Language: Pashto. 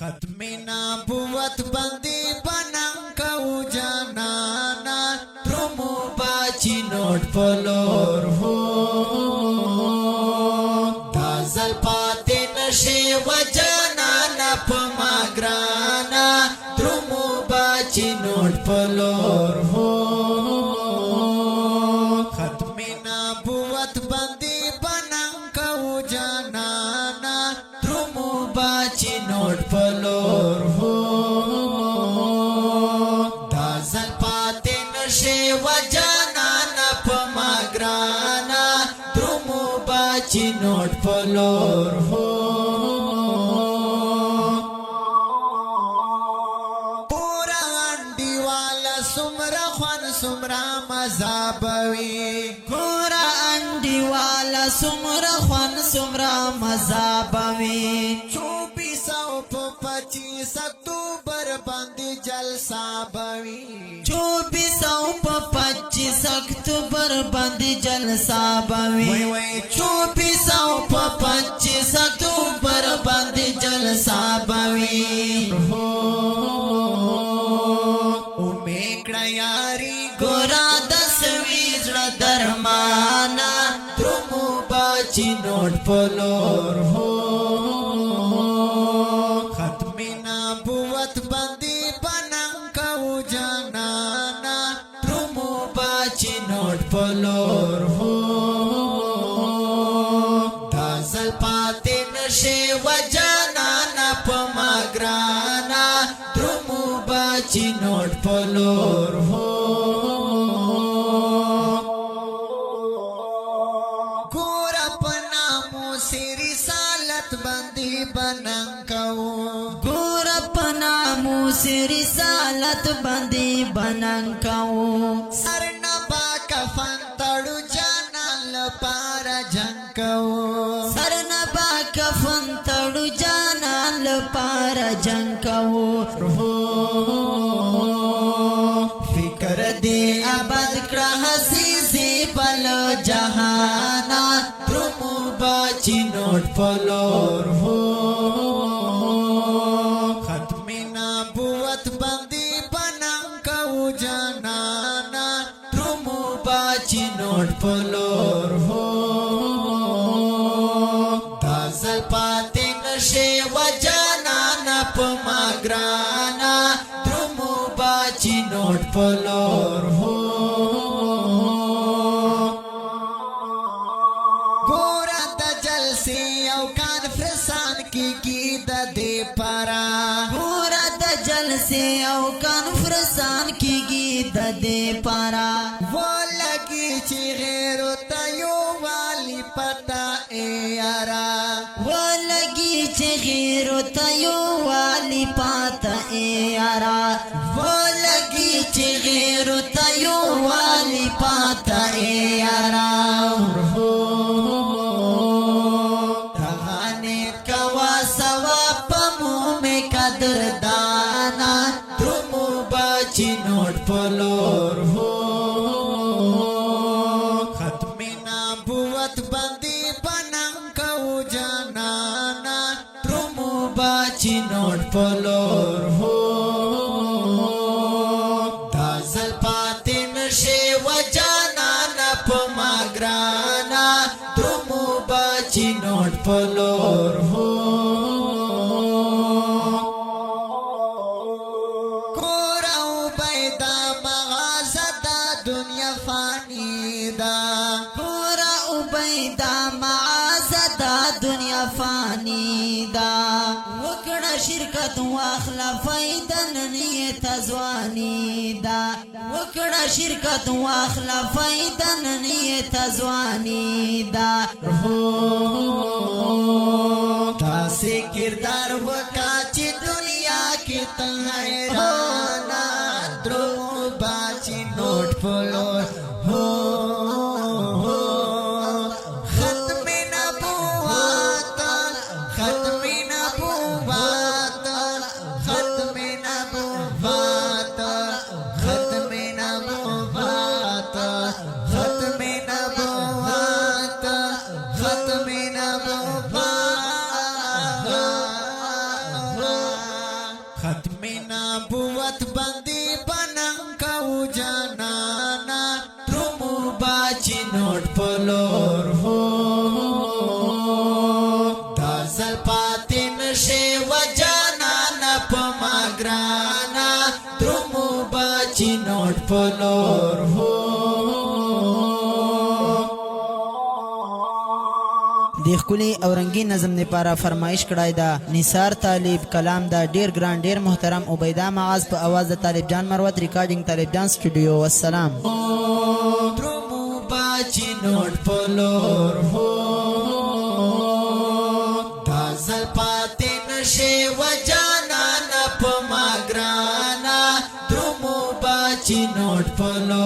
ختم نبوت بندی بنام کو جانانا ترمو باچی نوٹ پلور ہو دازل پاتے نشے و جانانا پماگرانا ترمو باچی نوٹ پلور ہو ختم نبوت بندی بنام کو جانانا ترمو باچی نوٹ پلور ہو دازل پاتے نشے و جانانا پماگرانا ترمو باچی نوٹ پلور ہو پورا انڈی والا سمرا خوان سمرا مذابوی پورا انڈی والا سمرا خوان سمرا مذابوی 25 اکتوبر باندې جلسہ بوي 25 اکتوبر باندې جلسہ بوي 24 اکتوبر باندې جلسہ بوي او میکړه یاري ګورا د سوي زړه درمانا ترمو باچی نوٹ پلور ہو ختم نبوت بندی بنام کو جانانا ترمو باچی نوٹ پلور ہو دازل پاتے نشے و جانانا پماگرانا ترمو باچی نوٹ پلور ہو بنام کو ګور پنامو سی رسالت باندې بنان کو سرنا با کفن تړو جانان لپاره جنگ کو سرنا با کفن تړو جانان لپاره جنگ کو فکر دې ابد کړه حسیسی بل جهانا ترمو باچی نوٹ پلور ہو ختم نبوت بندی بنام کو جانانا ترمو باچی نوٹ پلور ہو دازل پاتے نشے و جانانا پماگرانا ترمو باچی نوٹ پلور ہو پورا د جلسے او کانفرنسان کیږي د دې پارا وہ لگی چې غیر تیو والی پتا اے یارا وہ لگی چې غیر تیو والی پتا اے یارا وہ لگی چې غیر تیو والی پتا اے یارا دانا ترمو باچی نوٹ پلور ہو ختم نبوت بندی بنام کو جانانا ترمو باچی نوٹ پلور ہو دازل پاتے نشے و جانانا پماگرانا ترمو باچی نوٹ پلور ہو دنیا فانی دا وکړه شرکت واخلا فائدہ نیت ځواني دا وکړه شرکت واخلا فائدہ نیت ځواني دا تاسې کردار وکا چې دنیا کې ته حیرانا درو باچی نوٹ پلور ہو ختم نبوت بندی بنم کو جانانا ترمو باچی نوٹ پلور ہو دازل پاتی نشے و جانانا پما گرانا ترمو باچی نوٹ پلور ہو د ښکلي او رنګین نظم دپاره فرمایش کړی ده نثار طالب کلام ده ډیر ګران ډیر محترم عبیده معاذ په اواز د طالب جان مروت ریکارډینګ طالب جان سټوډیو والسلام درمو باچی نوٹ پلور ہو دازل پاتی نشے و جانانا پما گرانا درمو باچی نوٹ پلور